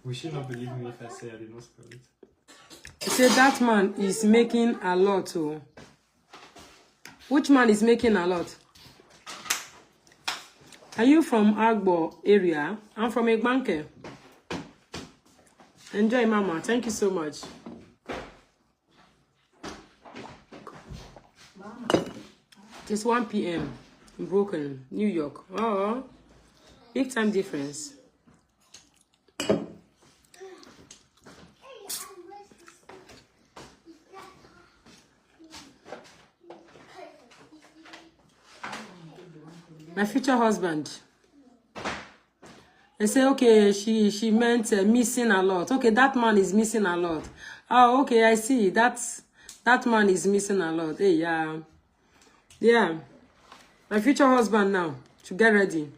Will she not believe me if I say I did not spell it? You say that man is making a lot. Oh. Which man is making a lot? Are you from Agbo area? I'm from Egbanke. Enjoy, Mama. Thank you so much. It's 1 p.m. in Brooklyn, New York. Oh, big time difference. My future husband. They say, okay, she meant missing a lot. Okay, that man is missing a lot. Oh, okay, I see. That man is missing a lot. Hey, yeah. My future husband now to get ready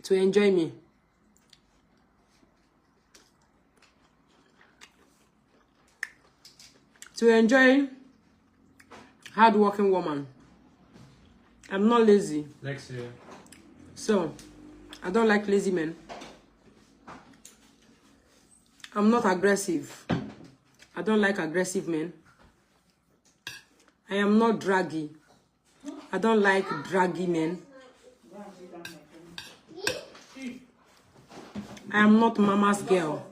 to enjoy me. To enjoy hard-working woman. I'm not lazy. Next year. So, I don't like lazy men. I'm not aggressive. I don't like aggressive men. I am not draggy. I don't like draggy men. I am not mama's girl.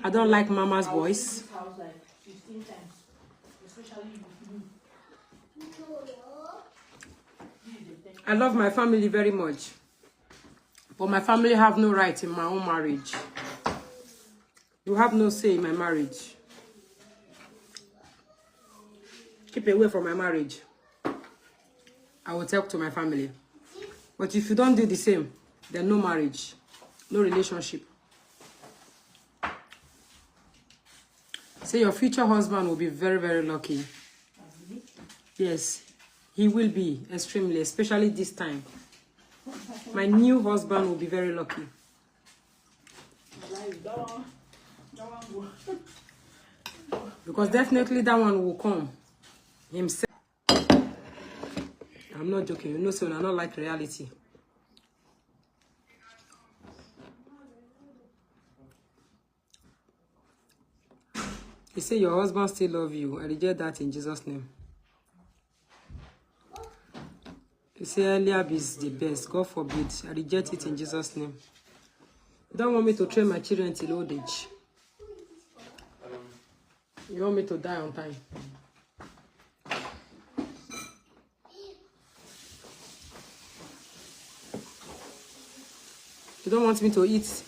I don't like mama's boys. I love my family very much. But my family have no right in my own marriage. You have no say in my marriage. Keep away from my marriage. I will talk to my family. But if you don't do the same, then no marriage, no relationship. Say your future husband will be very, very lucky. Yes, he will be extremely, especially this time. My new husband will be very lucky. Because definitely that one will come himself. I'm not joking. You know, so I don't like reality. You say your husband still love you. I reject that in Jesus' name. You say Eliab is the best. God forbid. I reject it in Jesus' name. You don't want me to train my children till old age. You want me to die on time. You don't want me to eat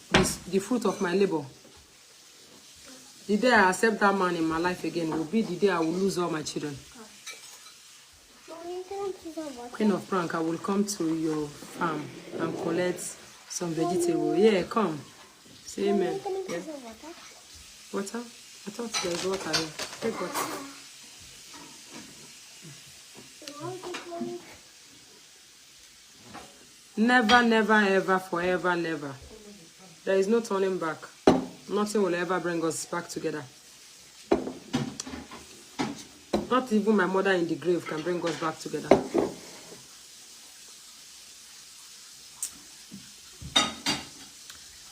the fruit of my labor. The day I accept that man in my life again will be the day I will lose all my children. Queen of Prank, I will come to your farm and collect some vegetable. Yeah, come. Say amen. Yeah. Water? I thought there was water here. Take water. Never, never, ever, forever, never. There is no turning back. Nothing will ever bring us back together. Not even my mother in the grave can bring us back together.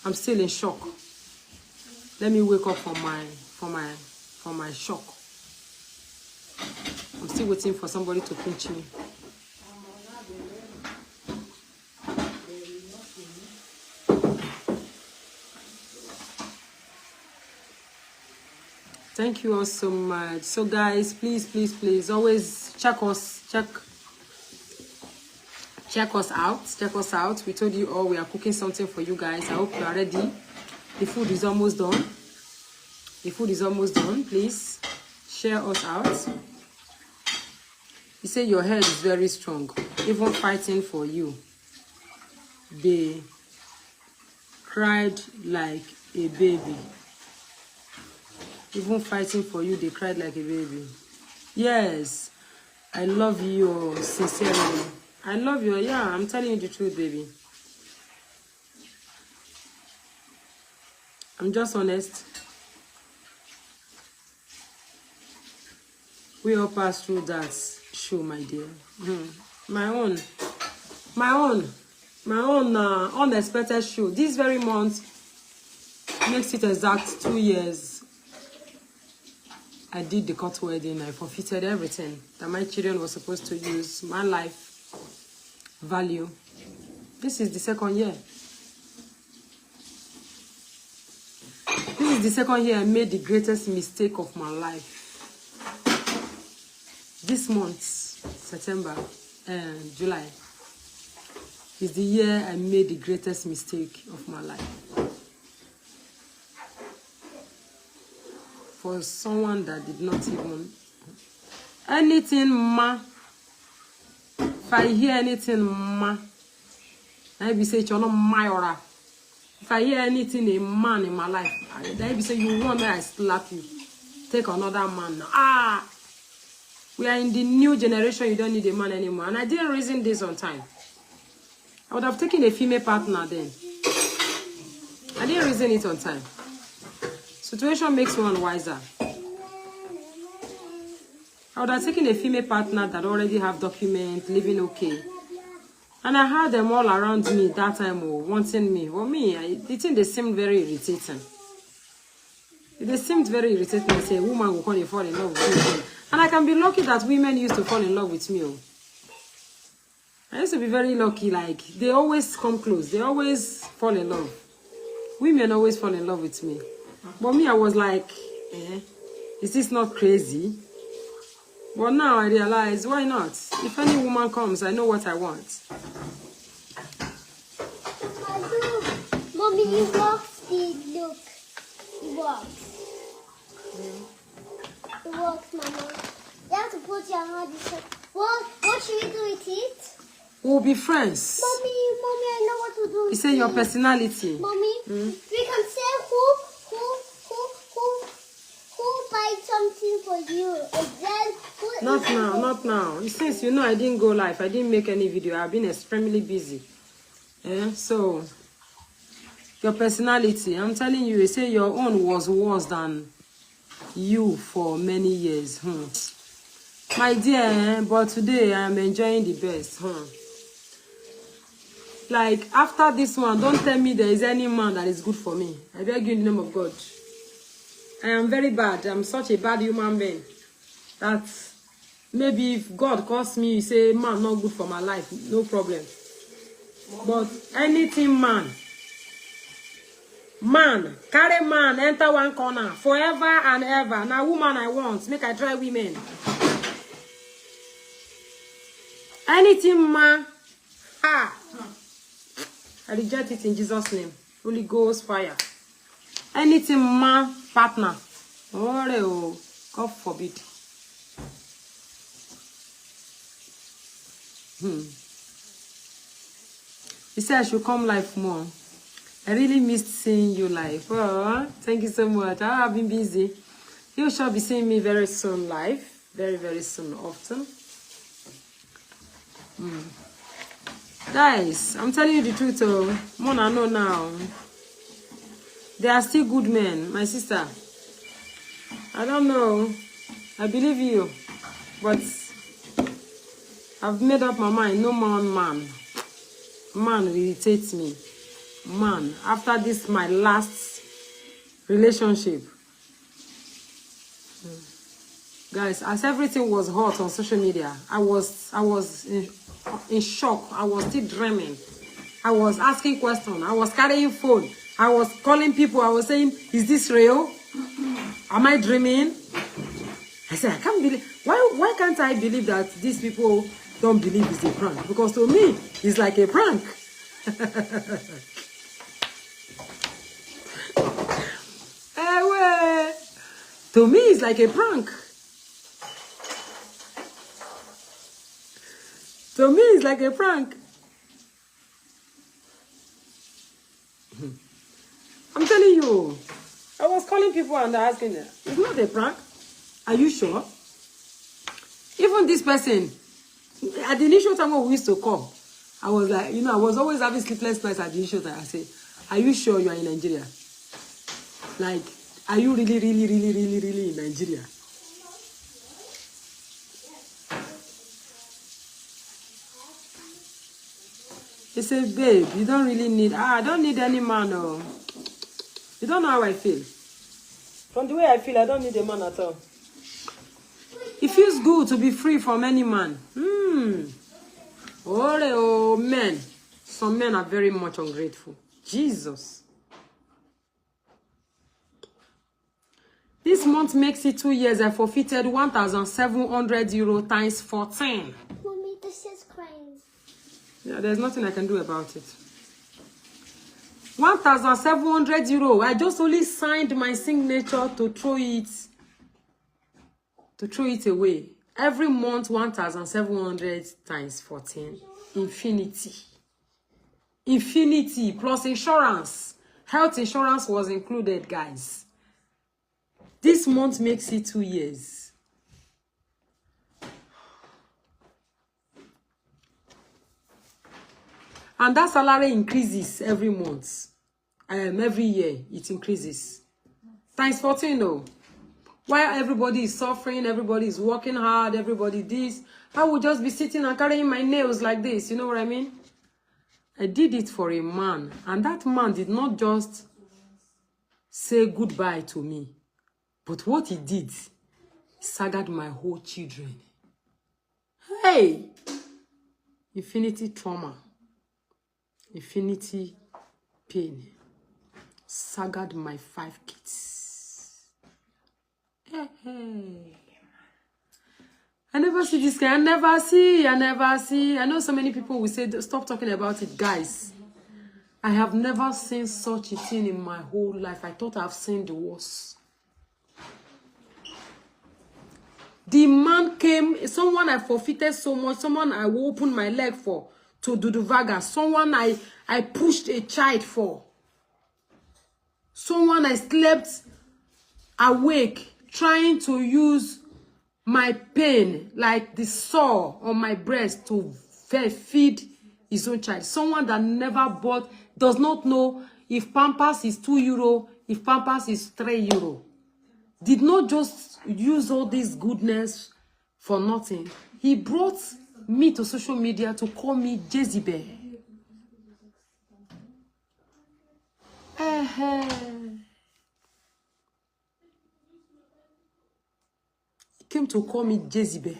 I'm still in shock. Let me wake up from my shock. I'm still waiting for somebody to pinch me. Thank you all so much. So guys, please always check us out. We told you all we are cooking something for you guys. I hope you are ready. The food is almost done. Please share us out. You say your head is very strong, even fighting for you. They cried like a baby. Even fighting for you, they cried like a baby. Yes, I love you sincerely. I love you. Yeah, I'm telling you the truth, baby. I'm just honest. We all passed through that show, my dear. My own unexpected show. This very month, makes it exact 2 years. I did the court wedding. I forfeited everything that my children were supposed to use. My life value. This is the second year. This is the second year I made the greatest mistake of my life. This month, September and July, is the year I made the greatest mistake of my life. For someone that did not even anything, ma. If I hear anything, ma, I be say you're not my aura. If I hear anything, a man in my life, I be say you want me, I slap you. Take another man. Ah, we are in the new generation. You don't need a man anymore. And I didn't reason this on time. I would have taken a female partner then. I didn't reason it on time. Situation makes one wiser. I would have taken a female partner that already have documents, living okay. And I had them all around me that time, wanting me. Well, me, the thing, they seemed very irritating. They seemed very irritating. I say, a woman will come fall in love with me. And I can be lucky that women used to fall in love with me. I used to be very lucky. Like, they always come close. They always fall in love. Women always fall in love with me. But me, I was like, is this not crazy? But now I realize, why not? If any woman comes, I know what I want. Mommy, you walks the look. It walks. It walks, Mama. You have to put your hand in. What should we do with it? We'll be friends. Mommy, I know what to do. You say your personality. Mommy, we can say who buy something for you. And then Not now. Since you know I didn't go live, I didn't make any video. I've been extremely busy. So your personality, I'm telling you, say your own was worse than you for many years. My dear, but today I'm enjoying the best. Like, after this one, don't tell me there is any man that is good for me. I beg you in the name of God. I am very bad. I'm such a bad human being that maybe if God calls me, you say, man, not good for my life, no problem. But anything man, carry man, enter one corner, forever and ever. Now woman I want, make I try women. Anything man, I reject it in Jesus' name. Holy Ghost fire. Anything man, partner. Oh, God forbid. He said I should come live more. I really missed seeing you live. Oh, thank you so much. I've been busy. You shall be seeing me very soon live. Very, very soon, often. Guys, I'm telling you the truth. Mona, know now. They are still good men, my sister. I don't know. I believe you. But I've made up my mind. No more man. Man irritates me. Man, after this, my last relationship. Guys, as everything was hot on social media, I was in shock. I was still dreaming. I was asking questions. I was carrying phone. I was calling people. I was saying, is this real? Am I dreaming? I said, I can't believe. Why can't I believe that these people don't believe it's a prank? Because to me, it's like a prank. To me, it's like a prank. To me, it's like a prank. I'm telling you. I was calling people and asking them, it's not a prank. Are you sure? Even this person, at the initial time when we used to come, I was like, I was always having sleepless nights at the initial time. I say, are you sure you are in Nigeria? Like, are you really, really, really, really, really in Nigeria? He said, babe, you don't really need, I don't need any man. No. You don't know how I feel. From the way I feel, I don't need a man at all. It feels good to be free from any man. Oh, men. Some men are very much ungrateful. Jesus. This month makes it 2 years. I forfeited 1,700 euro times 14. Mommy, this is crying. Yeah, there's nothing I can do about it. 1,700 euro. I just only signed my signature to throw it away. Every month, 1,700 times 14. Infinity. Infinity plus insurance. Health insurance was included, guys. This month makes it 2 years. And that salary increases every month. Every year, it increases. Times 14, though. While everybody is suffering, everybody is working hard, everybody this, I would just be sitting and carrying my nails like this. You know what I mean? I did it for a man. And that man did not just say goodbye to me. But what he did, he staggered my whole children. Hey! Infinity trauma. Infinity pain. Staggered my 5 kids. Hey. I never see this guy. I never see. I know so many people will say, stop talking about it, guys. I have never seen such a thing in my whole life. I thought I've seen the worst. The man came, someone I forfeited so much, someone I opened my leg for to do the vaga, someone I pushed a child for, someone I slept awake trying to use my pain, like the sore on my breast, to feed his own child. Someone that never bought, does not know if Pampers is 2 euro, if Pampers is 3 euro. Did not just use all this goodness for nothing. He brought me to social media to call me Jezebel. He came to call me Jezebel.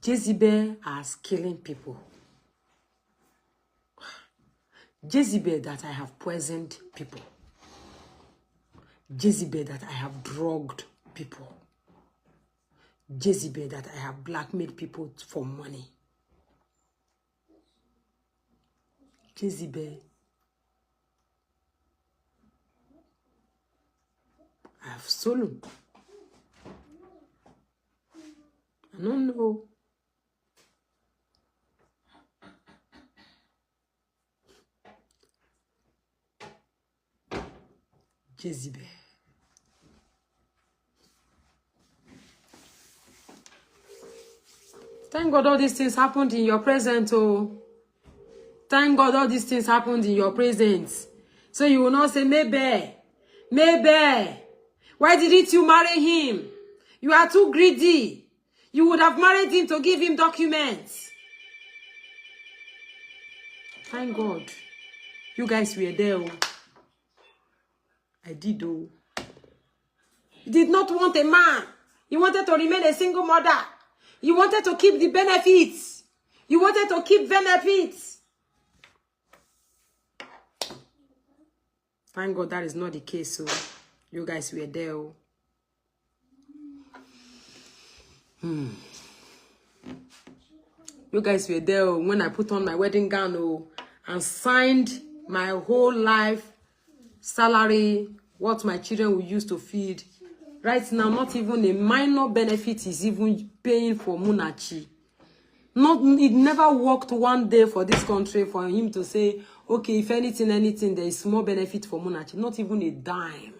Jezebel as killing people. Jezebel that I have poisoned people. Jezebel that I have drugged people. Jezebel that I have blackmailed people for money. Jezebel. I have stolen. I don't know. Jezebel. Thank God all these things happened in your presence, oh. Thank God all these things happened in your presence. So you will not say, Mabel, why didn't you marry him? You are too greedy. You would have married him to give him documents. Thank God. You guys were there, oh. I did, oh. You did not want a man. You wanted to remain a single mother. You wanted to keep the benefits. You wanted to keep benefits. Thank God that is not the case, so you guys were there. Oh. You guys were there when I put on my wedding gown and signed my whole life salary, what my children will use to feed. Right now, not even a minor benefit is even paying for Munachi. It never worked one day for this country for him to say, okay, if anything, there is more benefit for Munachi. Not even a dime.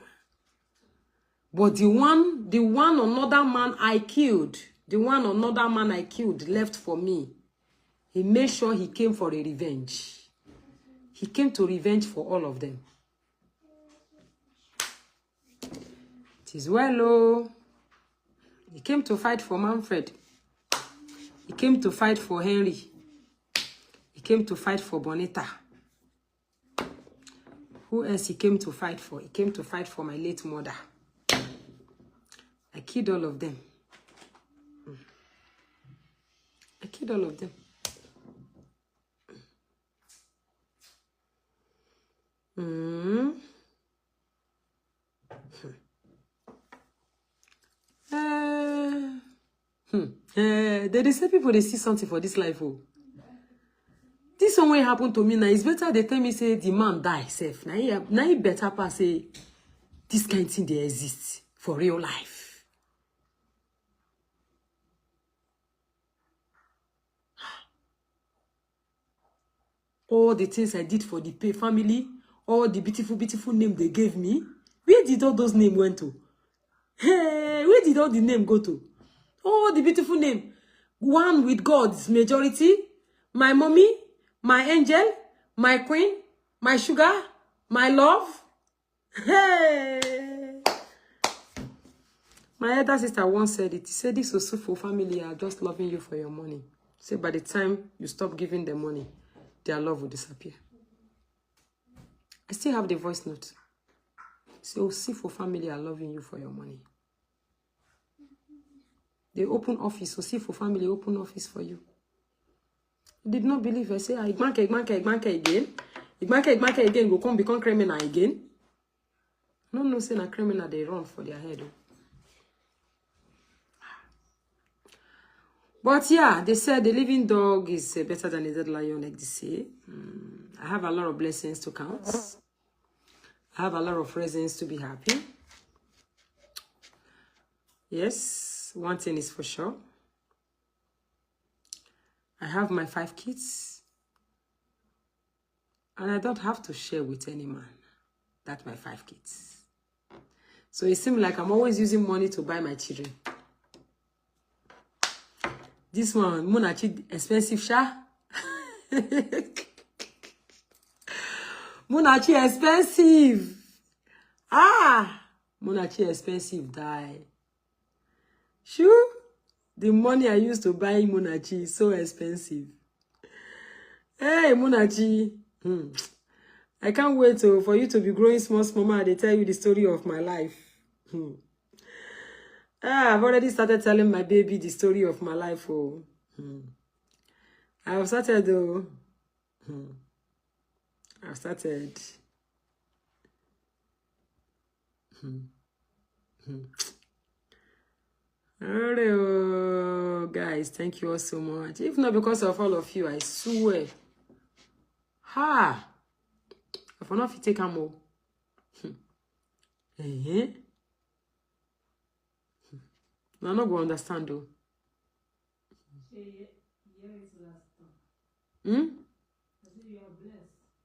But the one another man I killed left for me. He made sure he came for a revenge. He came to revenge for all of them. It is well, oh. He came to fight for Manfred. He came to fight for Henry. He came to fight for Bonita. Who else he came to fight for? He came to fight for my late mother. I killed all of them. I killed all of them. They say people, they see something for this life. Oh. This one will happen to me now. It's better they tell me, say, the man die safe. Now he better pass, say, this kind of thing, they exist for real life. All the things I did for the family, all the beautiful, beautiful name they gave me, where did all those names went to? Hey, where did all the name go to? Oh, the beautiful name. One with God's majority. My mommy, my angel, my queen, my sugar, my love. Hey. My elder sister once said it. He said, this Osifo family are just loving you for your money. Say by the time you stop giving them money, their love will disappear. I still have the voice note. Say, Osifo family are loving you for your money. They open office. Osifo family open office for you. You did not believe. I say, Igbanke again. Igbanke again go come become criminal again. No, say na criminal they run for their head. But yeah, they said the living dog is better than a dead lion, like they say. I have a lot of blessings to count. I have a lot of reasons to be happy. Yes, one thing is for sure. I have my 5 kids. And I don't have to share with any man. That's my 5 kids. So it seems like I'm always using money to buy my children. This one, Munachi, expensive, sha. Munachi, expensive. Ah, Munachi, expensive, die. Sure, the money I used to buy Munachi is so expensive. Hey, Munachi. I can't wait for you to be growing small, mama. They tell you the story of my life. I've already started telling my baby the story of my life. Oh, I've started though. I've started. Oh, guys, thank you all so much. If not because of all of you, I swear. Ha! If I not take a more. I'm not going to understand though.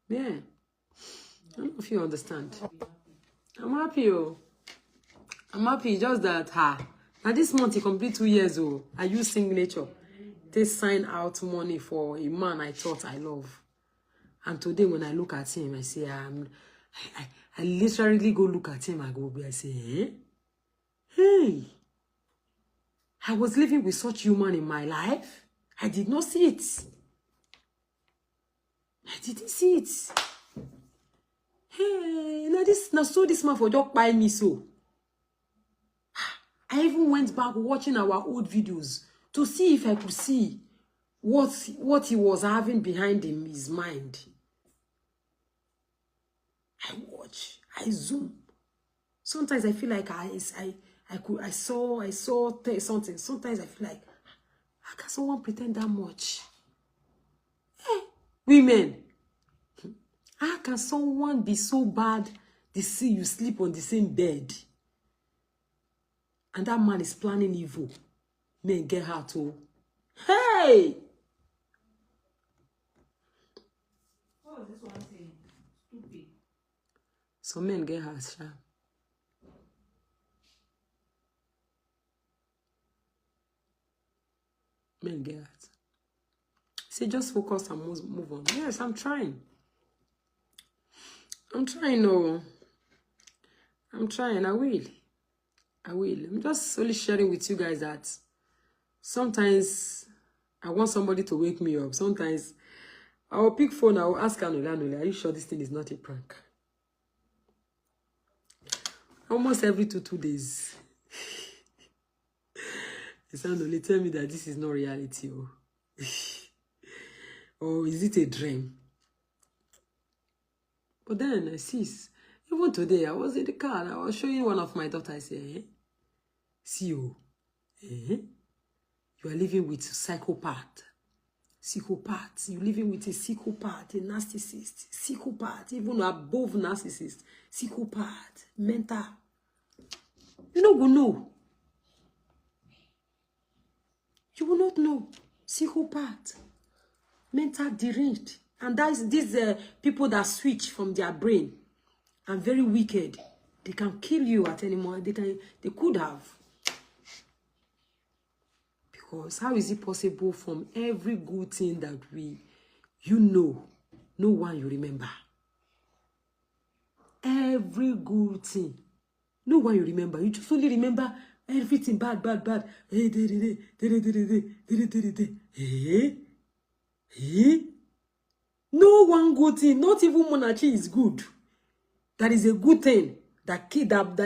Yeah. I don't know if you understand. I'm happy, oh. I'm happy, just that, now this month, he complete 2 years, oh. I use signature. They sign out money for a man I thought I love. And today, when I look at him, I say, I literally go look at him, I say, hey, I was living with such human in my life. I did not see it. I didn't see it. Hey, now so this man for just buy me so. I even went back watching our old videos to see if I could see what he was having behind his mind. I watch, I zoom. Sometimes I feel like I saw something. Sometimes I feel like, how can someone pretend that much? Hey, women, how can someone be so bad they see you sleep on the same bed? And that man is planning evil. Men get her too. Hey! What was this one saying? Stupid. Some men get her, sha. Men get it. Say just focus and move on. Yes, I'm trying. I'm trying, no. I'm trying, I will. I'm just only sharing with you guys that sometimes I want somebody to wake me up. Sometimes I will pick phone, I will ask Anole, are you sure this thing is not a prank? Almost every 2 days. The sound only tell me that this is not reality. Oh. Or is it a dream? But then I see, even today, I was in the car and I was showing one of my daughters. I said, see you. You are living with a psychopath. Psychopath. You're living with a psychopath, a narcissist. Psychopath, even above narcissist. Psychopath, mental. You don't will know. You will not know. Psychopath, mental deranged. And that is these people that switch from their brain and very wicked. They can kill you at any moment. They could have. Because how is it possible from every good thing that no one you remember? Every good thing, no one you remember. You just only remember everything bad. No one good thing, not even monarchy is good. That is a good thing that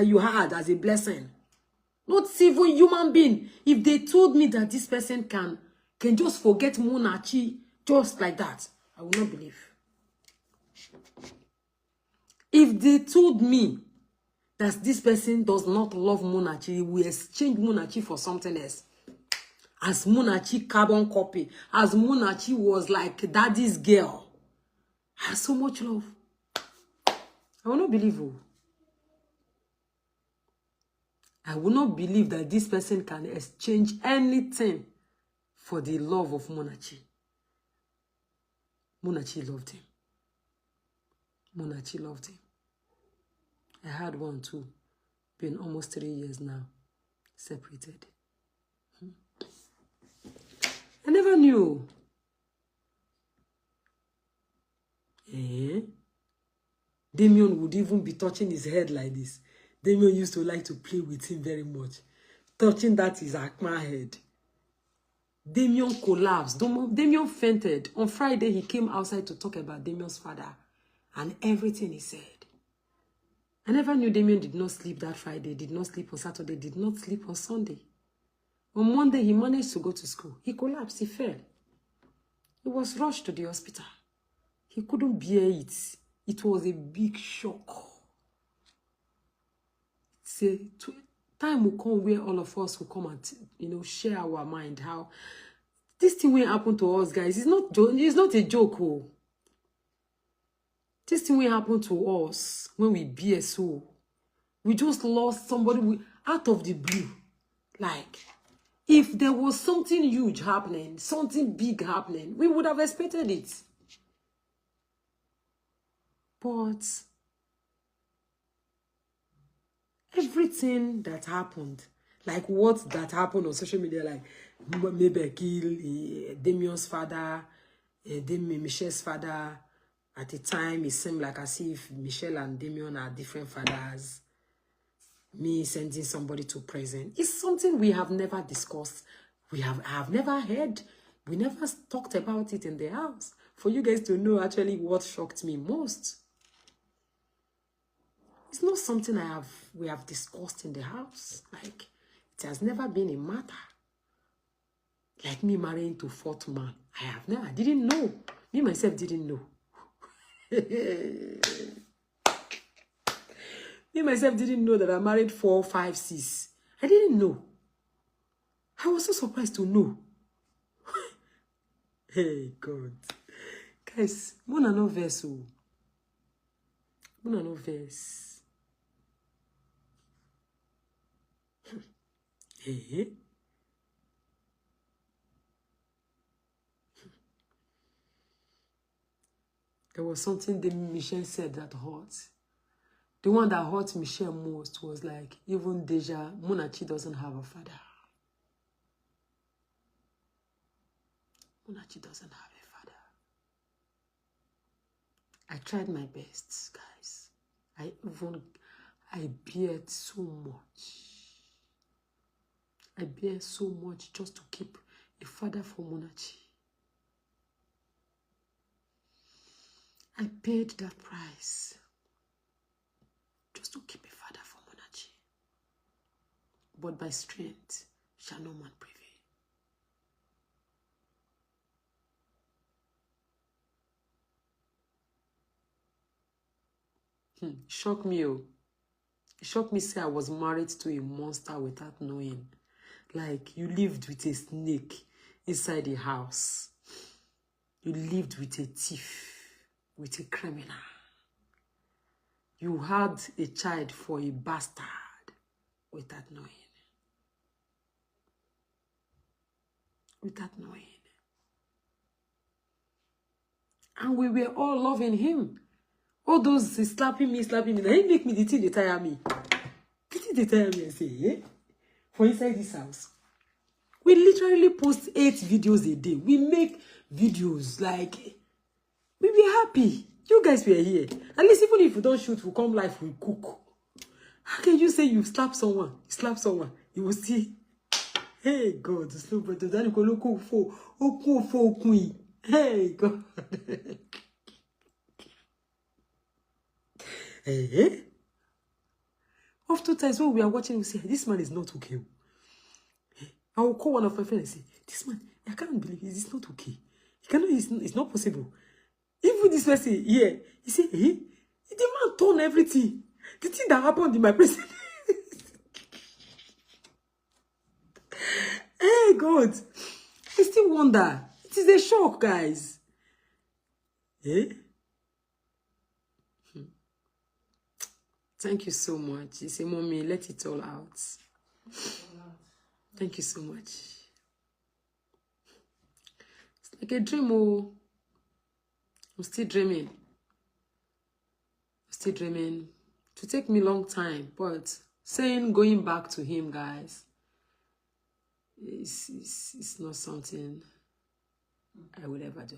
you had as a blessing. Not even human being. If they told me that this person can just forget monarchy just like that, I will not believe. If they told me that this person does not love monarchy, we exchange monarchy for something else. As monarchy carbon copy, as monarchy was like daddy's girl. I have so much love. I will not believe you. I will not believe that this person can exchange anything for the love of monarchy. Monarchy loved him. Monarchy loved him. I had one too. Been almost 3 years now. Separated. I never knew. Damien would even be touching his head like this. Damien used to like to play with him very much. Touching that his Akma head. Damien collapsed. Damien fainted. On Friday, he came outside to talk about Damien's father and everything he said. I never knew Damien did not sleep that Friday, did not sleep on Saturday, did not sleep on Sunday. On Monday, he managed to go to school. He collapsed, he fell. He was rushed to the hospital. He couldn't bear it. It was a big shock. Time will come where all of us will come and share our mind how this thing will happen to us, guys. It's not a joke. Oh. This thing will happen to us when we bear so. We just lost somebody out of the blue. Like, if there was something huge happening, something big happening, we would have expected it. But everything that happened, like what that happened on social media, like Mabel kill Damien's father, Michelle's father. At the time, it seemed like as if Michelle and Damien are different fathers. Me sending somebody to prison. It's something we have never discussed. I have never heard. We never talked about it in the house. For you guys to know actually what shocked me most. It's not something we have discussed in the house. Like, it has never been a matter. Like me marrying to fourth man. I didn't know. Me myself didn't know. Me myself didn't know that I married 4, 5, 6. I didn't know. I was so surprised to know. Hey, God. Guys, mona no verse. Mona no verse. Hey. There was something that Michelle said that hurt. The one that hurt Michelle most was like, even Deja, Monarchy doesn't have a father. Monarchy doesn't have a father. I tried my best, guys. I bared so much. I bear so much just to keep a father for Monarchy. I paid that price just to keep a father for Monarchy. but by strength shall no man prevail. Shock me, oh. It shocked me, say I was married to a monster without knowing. Like, you lived with a snake inside the house. You lived with a thief, with a criminal. You had a child for a bastard without knowing. Without knowing. And we were all loving him. All those slapping me. They make me the thing they tire me. The thing they tire me and say, eh? For inside this house. We literally post 8 videos a day. We make videos like, we be happy. You guys were here. At least even if we don't shoot, we come live, we cook. How can you say you slap someone? You slap someone. You will see. Hey God, slow brother. Hey God. Hey. Oftentimes when we are watching, we say, this man is not okay. I will call one of my friends and say, this man, I can't believe it. It's not okay. It's not possible. Even this person here, he said, hey, the man turned everything. The thing that happened in my presence. Hey, God. I still wonder. It is a shock, guys. Eh? Thank you so much. You say, Mommy, let it all out. Thank you so much. It's like a dream, oh. I'm still dreaming. Still dreaming. To take me a long time, but saying going back to him, guys, it's not something I would ever do.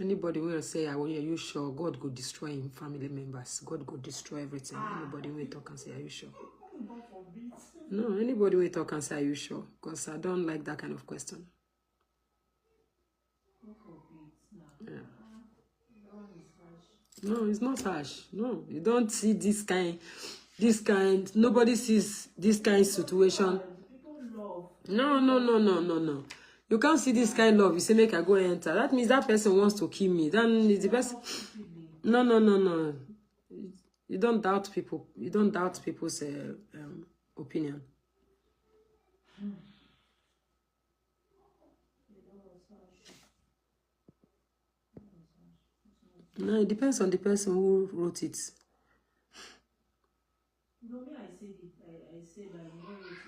Anybody will say, are you sure? God could destroy him, family members. God could destroy everything. Anybody will talk and say, are you sure? No, anybody will talk and say, are you sure? Because I don't like that kind of question. Yeah. No, it's not harsh. No, you don't see this kind, nobody sees this kind of situation. No. You can't see this kind of love. You say, make I go enter. That means that person wants to kill me. Then it's the person. No. You don't doubt people. You don't doubt people's opinion. No, it depends on the person who wrote it. No, me, I said that you wrote it.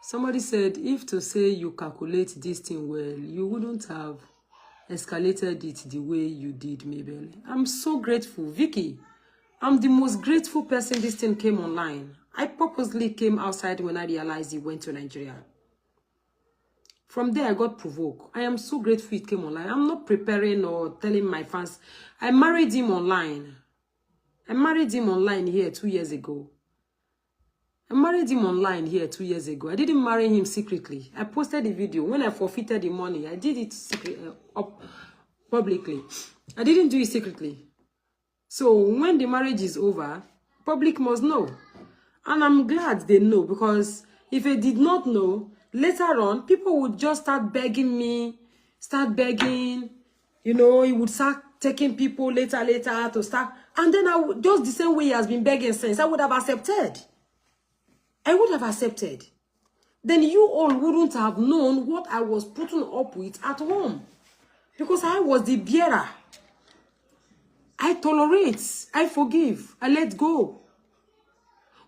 Somebody said, if to say you calculate this thing well, you wouldn't have escalated it the way you did, Mabel. I'm so grateful. Vicky, I'm the most grateful person this thing came online. I purposely came outside when I realized he went to Nigeria. From there, I got provoked. I am so grateful it came online. I'm not preparing or telling my fans. I married him online. I married him online here 2 years ago. I married him online here 2 years ago. I didn't marry him secretly. I posted the video. When I forfeited the money, I did it publicly. I didn't do it secretly. So when the marriage is over, public must know. And I'm glad they know, because if they did not know, later on, people would just start begging me, you know, he would start taking people later to start. And then I would, just the same way he has been begging since, I would have accepted. I would have accepted. Then you all wouldn't have known what I was putting up with at home. Because I was the bearer. I tolerate, I forgive, I let go.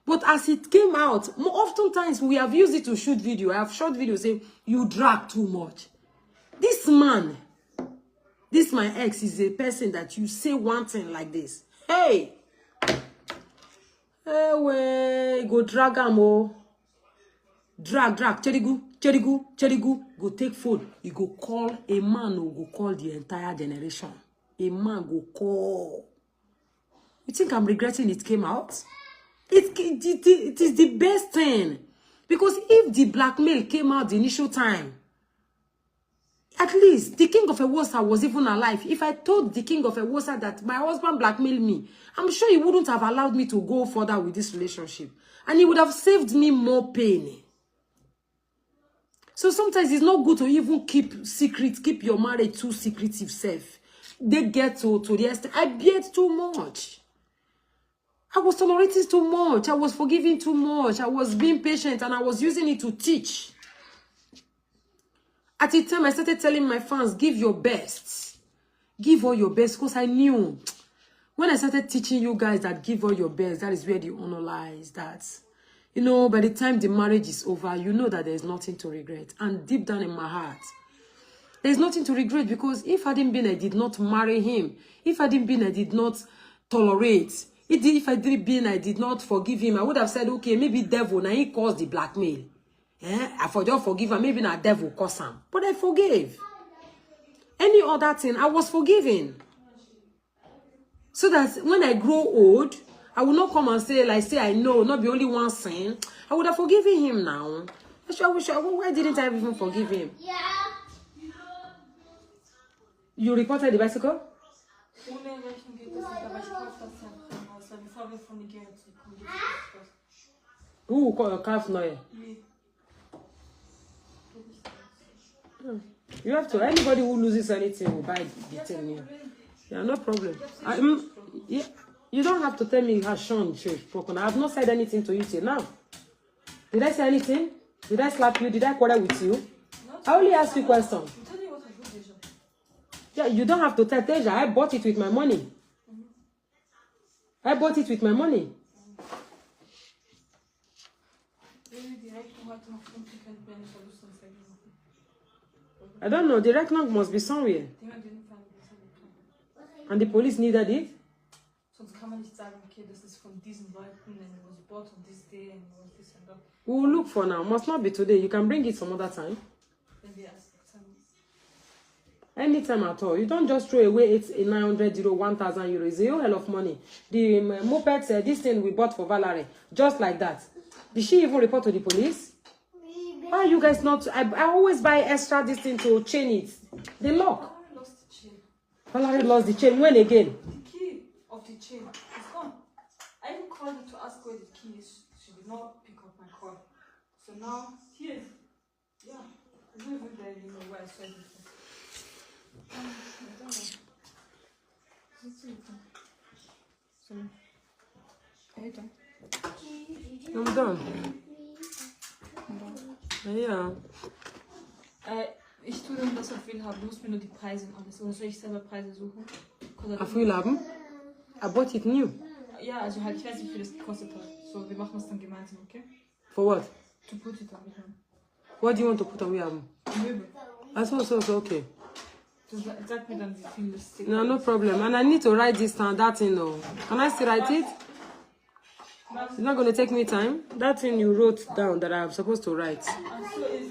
But as it came out, oftentimes we have used it to shoot video. I have shot videos saying, you drag too much. This man, this my ex, is a person that you say one thing like this. Hey! Hey, go drag am oh. Drag. Cherigu. Go take phone. You go call a man who go call the entire generation. A man go call. You think I'm regretting it came out? It is the best thing. Because if the blackmail came out the initial time, At least the king of Expøse was even alive. If I told the king of Expøse that my husband blackmailed me, I'm sure he wouldn't have allowed me to go further with this relationship. And he would have saved me more pain. So sometimes it's not good to even keep your marriage too secretive self. They get to the extent. I beard too much. I was tolerating too much. I was forgiving too much. I was being patient and I was using it to teach. At the time, I started telling my fans, give your best. Give all your best, because I knew when I started teaching you guys that give all your best, that is where the honor lies. That, you know, by the time the marriage is over, you know that there's nothing to regret. And deep down in my heart, there's nothing to regret, because if I hadn't been, I did not marry him. If I hadn't been, I did not tolerate. If I didn't been, I did not forgive him. I would have said, okay, maybe devil, now he caused the blackmail. I just forgive him. Maybe not devil cause him. But I forgave. Any other thing, I was forgiving. So that when I grow old, I will not come and say, like, say, I know, not be only one sin. I would have forgiven him now. Why didn't I even forgive him? Yeah. You reported the bicycle? Who called your calf noise? You have to. Anybody who loses anything will buy the thing new. Yeah, no problem. Yeah, you don't have to tell me how Sean spoken. I have not said anything to you till now. Did I say anything? Did I slap you? Did I quarrel with you? I only ask you questions. Yeah, you don't have to tell Teja. I bought it with my money. I bought it with my money. I don't know. The reckoning must be somewhere. And the police needed it? We will look for now. Must not be today. You can bring it some other time. Anytime at all. You don't just throw away 900 euro, 1,000 euros. It's a whole hell of money. The moped said this thing we bought for Valerie. Just like that. Did she even report to the police? Why are you guys not? I always buy extra this thing to chain it. The lock. Valerie lost the chain. Valerie lost the chain. When again? The key of the chain is gone. I even called her to ask where the key is. She did not pick up my call. So now, here. Yeah. I don't even there anymore where I saw it. I don't know. So, are you done? I'm done. Ja. Ich tue dann das auf viel haben. Du musst mir nur die Preise und alles. Oder soll ich selber Preise suchen? Auf viel haben? I bought it new. Ja, also halt, ich weiß nicht, wie viel das gekostet hat. So, wir machen das dann gemeinsam, okay? For what? To put it on with him. What do you want to put on we have? Möbel. So, okay. Sag mir dann, wie viel das ist. No problem. And I need to write this down, that thing, no. Can I still write it? It's not going to take me time. That thing you wrote down that I'm supposed to write. So, I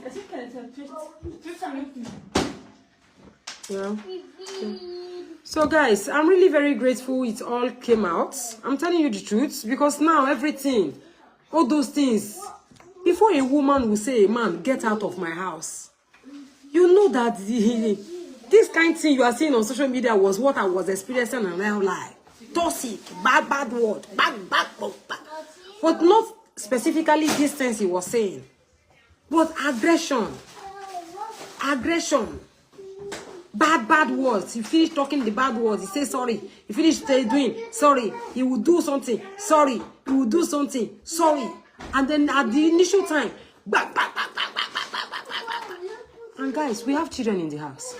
think it's 15 minutes. Yeah. So guys, I'm really very grateful it all came out. I'm telling you the truth, because now everything, all those things, before a woman will say, man, get out of my house, you know that this kind of thing you are seeing on social media was what I was experiencing in real life. Toxic, bad word, bad. But not specifically this things he was saying. But aggression. Bad words. He finished talking the bad words. He says sorry. He finished doing sorry. He will do something. Sorry. He will do something. Sorry. And then at the initial time, and guys, we have children in the house.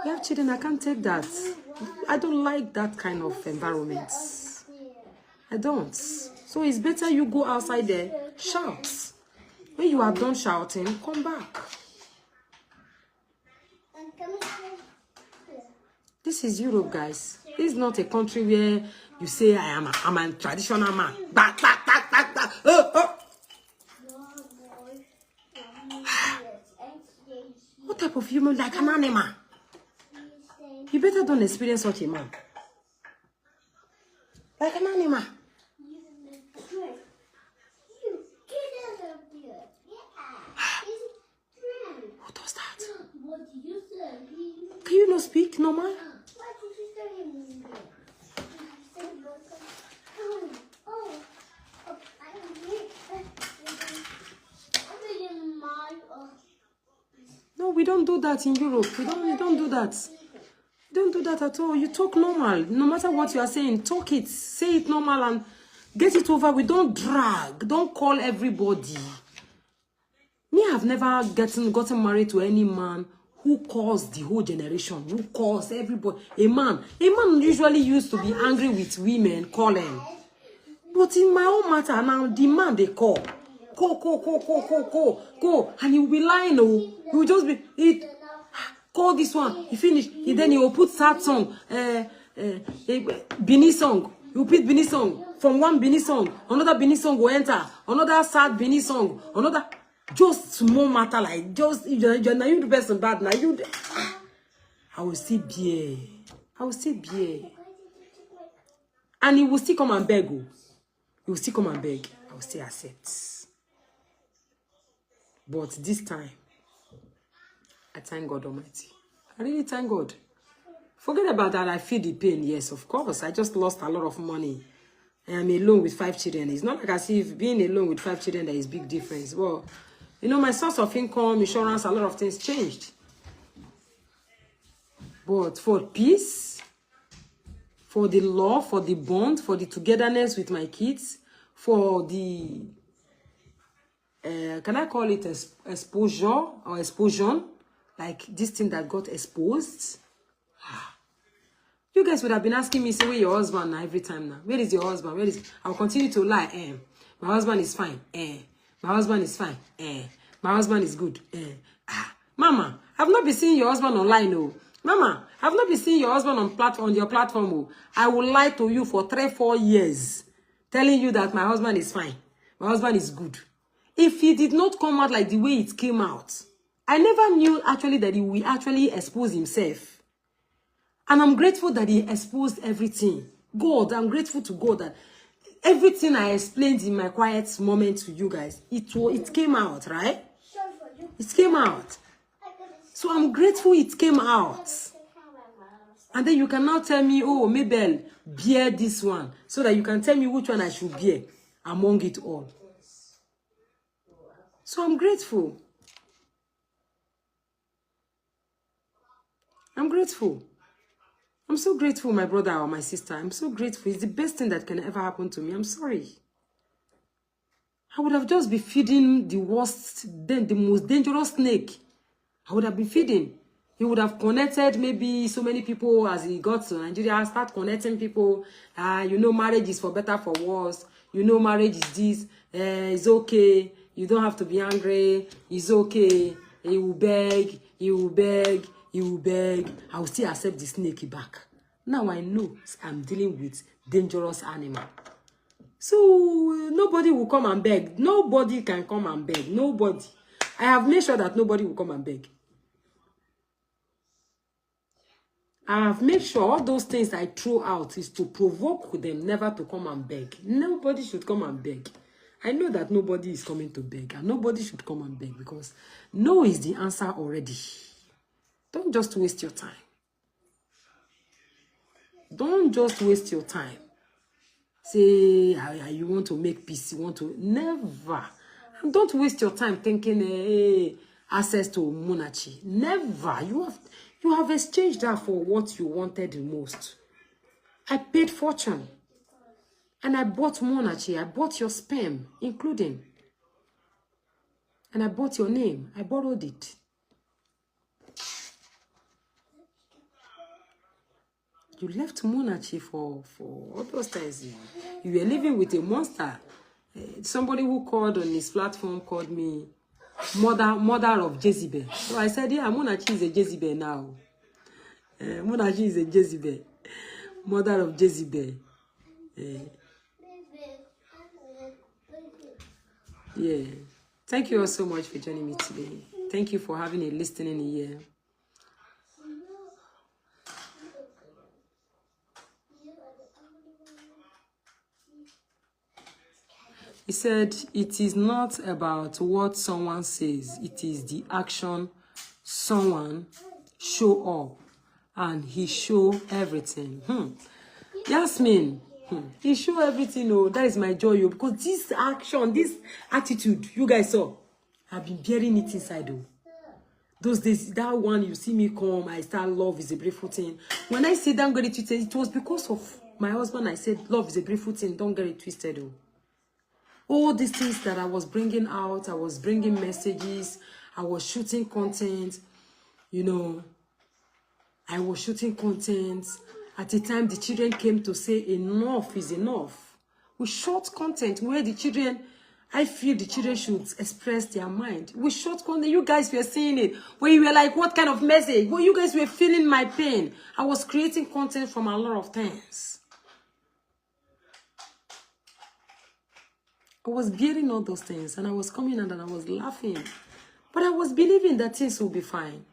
We have children. I can't take that. I don't like that kind of environment. I don't. So it's better you go outside there, shout. When you are done shouting, come back. This is Europe, guys. This is not a country where you say I'm a traditional man. What type of human like an animal? You better don't experience such a man. Like an animal. Who does Can you not speak normal? Why did you say him? No, we don't do that in Europe. We don't do that. We don't do that at all. You talk normal. No matter what you are saying, talk it. Say it normal and get it over. We don't drag. Don't call everybody. Me, I've never gotten married to any man who calls the whole generation, who calls everybody. A man usually used to be angry with women calling. But in my own matter now, the man they call. Go. And he will be lying, oh. He will just be, call this one. He finish. Then he will put sad song, Bini song. He will put Bini song. From one Bini song, another Bini song will enter. Another sad Bini song. Another, just small matter like, just, you're not you the person bad now. You, I will say beer. And he will still come and beg, oh. He will still come and beg. I will still accept. But this time, I thank God Almighty. I really thank God. Forget about that. I feel the pain. Yes, of course. I just lost a lot of money. I am alone with 5 children. It's not like as if being alone with 5 children, there is big difference. Well, you know, my source of income, insurance, a lot of things changed. But for peace, for the love, for the bond, for the togetherness with my kids, for the... can I call it exposure or explosion? Like this thing that got exposed. You guys would have been asking me, say, where your husband now every time now? Where is your husband? Where is... I'll continue to lie. My husband is fine. My husband is fine. My husband is good. Mama, I've not been seeing your husband online, no. Mama, I've not been seeing your husband on your platform. Oh. I will lie to you for 3-4 years, telling you that my husband is fine. My husband is good. If he did not come out like the way it came out, I never knew actually that he will actually expose himself. And I'm grateful that he exposed everything. God, I'm grateful to God that everything I explained in my quiet moment to you guys, it came out, right? It came out. So I'm grateful it came out. And then you can now tell me, oh, Mabel, bear this one. So that you can tell me which one I should bear among it all. So I'm grateful. I'm grateful. I'm so grateful, my brother or my sister. I'm so grateful. It's the best thing that can ever happen to me. I'm sorry. I would have just been feeding the worst, then the most dangerous snake. I would have been feeding. He would have connected maybe so many people as he got to Nigeria. Start connecting people. You know, marriage is for better, for worse. You know, marriage is this. It's okay. You don't have to be angry. It's okay. He will beg. He will beg. He will beg. I will still accept the snake back. Now I know I'm dealing with dangerous animal. So nobody will come and beg. Nobody can come and beg. Nobody. I have made sure that nobody will come and beg. I have made sure all those things I throw out is to provoke them never to come and beg. Nobody should come and beg. I know that nobody is coming to beg, and nobody should come and beg because no is the answer already. Don't just waste your time. Don't just waste your time. Say, you want to make peace, you want to... Never. And don't waste your time thinking access to monarchy. Never. You have exchanged that for what you wanted the most. I paid fortune. And I bought monarchy. I bought your sperm, including. And I bought your name. I borrowed it. You left monarchy for all those times. You were living with a monster. Somebody who called on his platform called me mother of Jezebel. So I said, yeah, monarchy is a Jezebel now. Monarchy is a Jezebel. Mother of Jezebel. Yeah. Thank you all so much for joining me today. Thank you for having a listening ear. He said, it is not about what someone says. It is the action someone show up and he show everything. Yasmin, he show everything. Oh, that is my joy. Oh, because this action, this attitude, you guys saw, I've been bearing it inside. Oh, those days, that one you see me come, I start love is a beautiful thing. When I say don't get it twisted, it was because of my husband. I said love is a beautiful thing. Don't get it twisted. Oh, all these things that I was bringing out, I was bringing messages, I was shooting content, you know, I was shooting content. At the time, the children came to say enough is enough. We shot content where the children, I feel the children should express their mind. We shot content, you guys were seeing it, where you were like, what kind of message? Well, you guys were feeling my pain. I was creating content from a lot of things. I was bearing all those things, and I was coming out and I was laughing. But I was believing that things will be fine.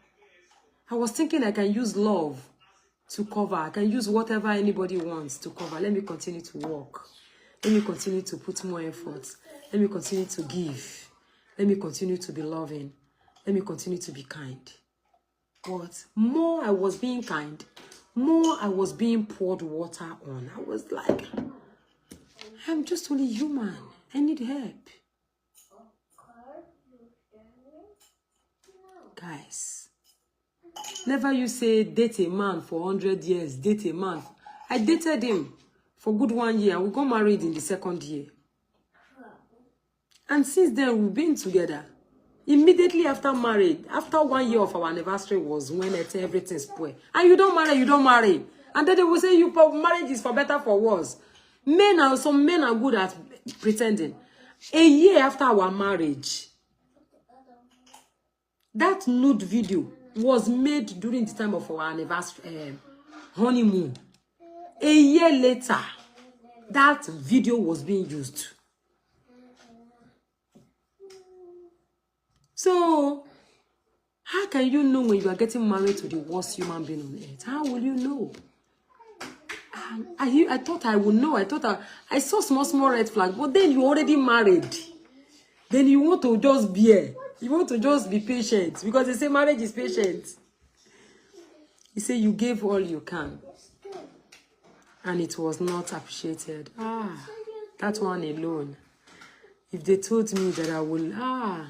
I was thinking I can use love to cover. I can use whatever anybody wants to cover. Let me continue to work. Let me continue to put more effort. Let me continue to give. Let me continue to be loving. Let me continue to be kind. But more I was being kind, more I was being poured water on. I was like, I'm just only human. I need help. Guys, never you say date a man for 100 years, date a man. I dated him for good 1 year and we got married in the 2nd year. And since then, we've been together. Immediately after marriage, after 1 year of our anniversary was when everything spoiled. And you don't marry, you don't marry. And then they will say marriage is for better, for worse. Some men are good at pretending. A year after our marriage, that nude video was made during the time of our anniversary, honeymoon. A year later, that video was being used. So, how can you know when you are getting married to the worst human being on earth? How will you know? I thought I would know. I thought I saw small red flag, but then you already married. Then you want to just bear. You want to just be patient because they say marriage is patient. You say you gave all you can, and it was not appreciated. That one alone. If they told me that I will, I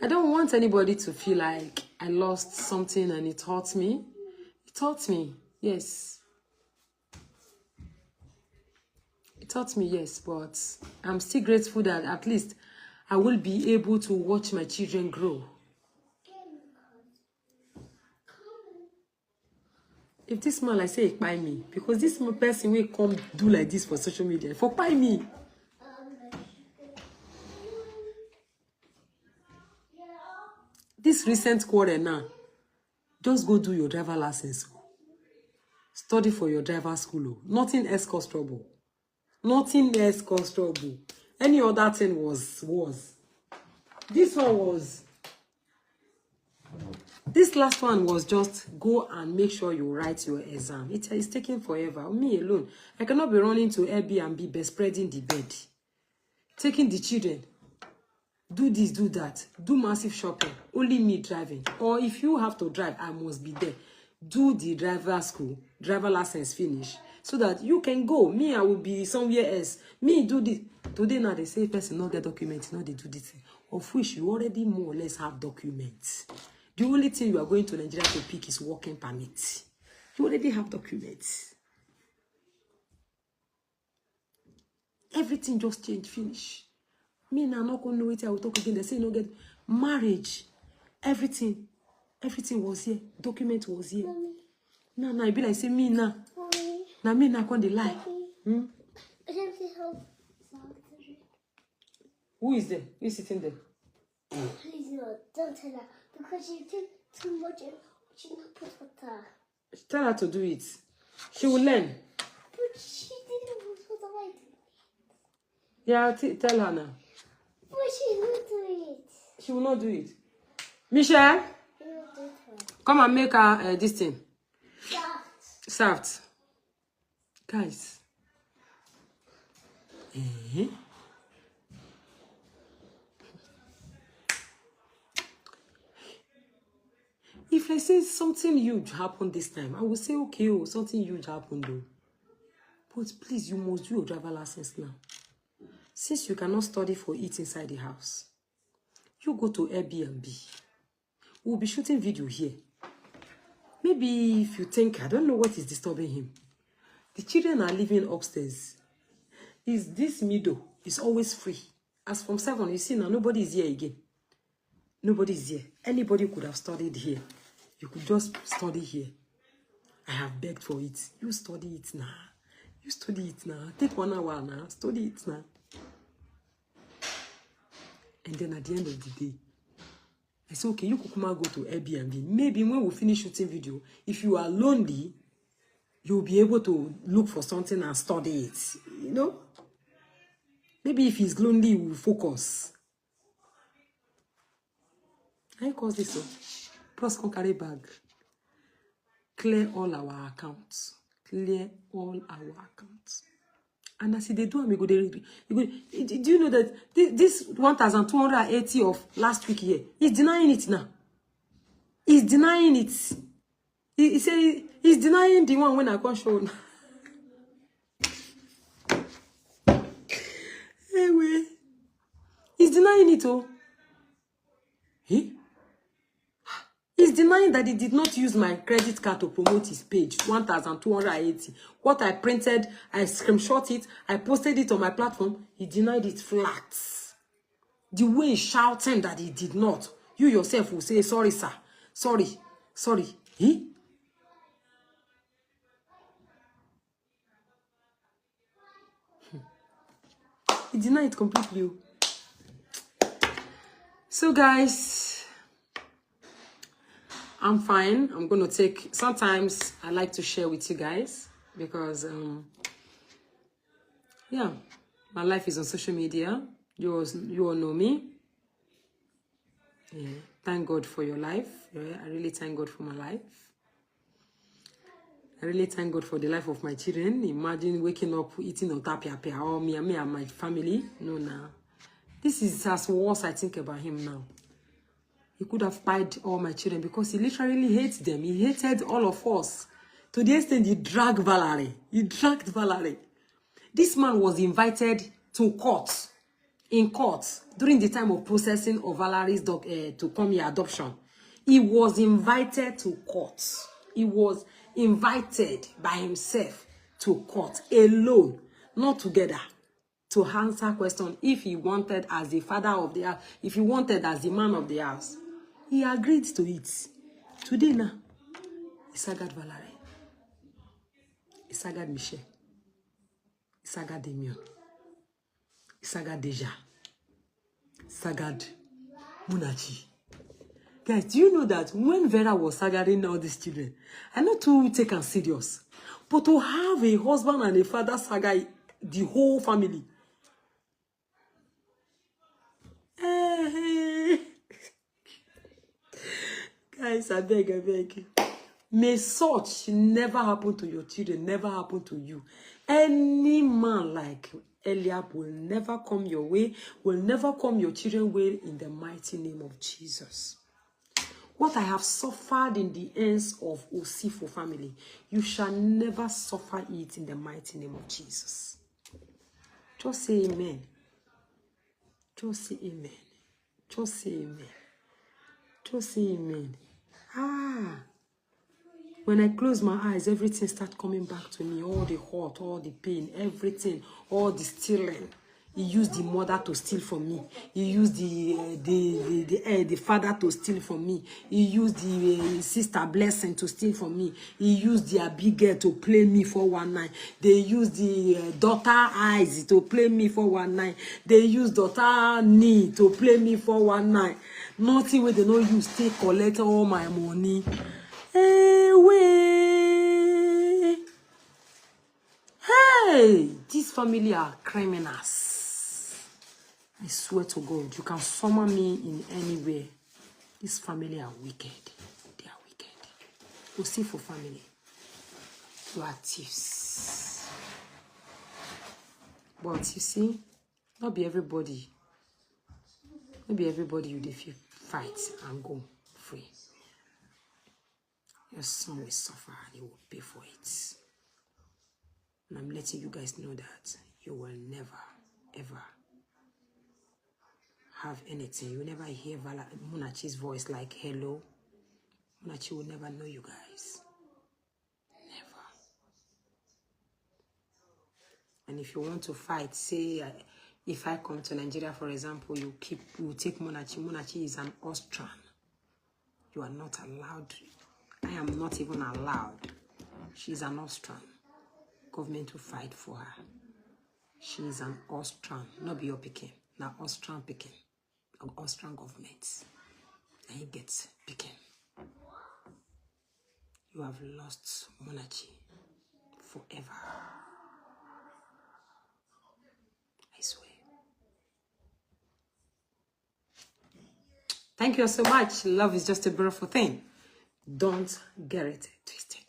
don't want anybody to feel like I lost something and it hurt me. It hurt me, yes. It taught me, yes, but I'm still grateful that at least I will be able to watch my children grow. If this man, I say, Kpai me, because this person will come do like this for social media, for Kpai me. This recent quarter now, just go do your driver license. Study for your driver school. Nothing else cause trouble. Nothing else caused trouble. Any other thing was. This one was. This last one was just go and make sure you write your exam. It is taking forever. Me alone. I cannot be running to Airbnb, be spreading the bed. Taking the children. Do this, do that. Do massive shopping. Only me driving. Or if you have to drive, I must be there. Do the driver school. Driver license finish. So that you can go. Me, I will be somewhere else. Me, do this. Today now they say person not get documents. Now they do this. Of which you already more or less have documents. The only thing you are going to Nigeria to pick is working permit. You already have documents. Everything just changed, finish. Me now not going to wait. I will talk again. They say no get marriage. Everything was here. Document was here. Mommy. Now I be like say me now. Now me now can't lie. Who is there? Who is sitting there? Please no, don't tell her. Because she did too much and she not put water. Tell her to do it. She will learn. But she didn't put water. Yeah, tell her now. But she will do it. She will not do it. Michelle, She will do it. come and make her this thing. Soft. Guys. If I say something huge happened this time, I will say, okay, oh, something huge happened though. But please, you must do your driver license now. Since you cannot study for it inside the house, you go to Airbnb. We'll be shooting video here. Maybe if you think, I don't know what is disturbing him. The children are living upstairs. Is this middle is always free. As from 7, you see now, nobody is here again. Nobody is here. Anybody could have studied here. You could just study here. I have begged for it. You study it now. You study it now. Take 1 hour now. Study it now. And then at the end of the day, I say, okay, you could come and go to Airbnb. Maybe when we finish shooting video, if you are lonely, you'll be able to look for something and study it. You know? Maybe if he's lonely, he will focus. I cause this so. Plus, carry bag. Clear all our accounts. Clear all our accounts. And as they do, do you know that this 1,280 of last week here, he's denying it now. He's denying it. He said he's denying the one when I can't show. Anyway, he's denying it all. He's denying that he did not use my credit card to promote his page, 1,280. What I printed, I screenshot it, I posted it on my platform. He denied it flat. The way he's shouting that he did not, you yourself will say, sorry, sir. Sorry. Sorry. He denied it completely. So, guys, I'm fine. I'm going to take... Sometimes I like to share with you guys because, yeah, my life is on social media. You all know me. Yeah. Thank God for your life. Yeah, I really thank God for my life. I really thank God for the life of my children. Imagine waking up eating on tapia, or me and my family. No, nah. This is as worse I think about him now. He could have pied all my children because he literally hates them. He hated all of us. To the extent he dragged Valerie. He dragged Valerie. This man was invited to court. In court. During the time of processing of Valerie's dog to come here adoption. He was invited to court. He was invited by himself to court. Alone. Not together. To answer question if he wanted as the father of the house. If he wanted as the man of the house. He agreed to it. Today now, he sagad Valerie. He sagad Michel. He sagad Damien. He sagad Deja. He sagad Munachi. Guys, do you know that when Vera was sagading all these children, I know to take them serious, but to have a husband and a father saga the whole family. Guys, I beg. May such never happen to your children, never happen to you. Any man like Eliab will never come your way, will never come your children's way in the mighty name of Jesus. What I have suffered in the ends of Osifo family, you shall never suffer it in the mighty name of Jesus. Just say amen. Just say amen. Just say amen. Just say amen. When I close my eyes, everything starts coming back to me. All the hurt, all the pain, everything, all the stealing. He used the mother to steal from me. He used the father to steal from me. He used the sister Blessing to steal from me. He used the Abigail to play me for 1 night. They used the daughter Eyes to play me for 1 night. They used daughter Knee to play me for 1 night. Nothing where they don't use take collect all my money. Hey, this family are criminals. I swear to God, you can summon me in anywhere. This family are wicked. They are wicked. Osifo family. You are thieves. But you see, not be everybody. Maybe everybody you defeat, fight and go free. Your son will suffer and he will pay for it. And I'm letting you guys know that you will never, ever have anything. You will never hear Munachi's voice like, hello. Munachi will never know you guys. Never. And if you want to fight, say, if I come to Nigeria, for example, you take Munachi. Munachi is an Austrian. You are not allowed. I am not even allowed. She's an Austrian. Government to fight for her. She is an Austrian, not be your picking. Now Austrian picking. Austrian government. And he gets picking. You have lost monarchy forever. I swear. Thank you so much. Love is just a beautiful thing. Don't get it twisted.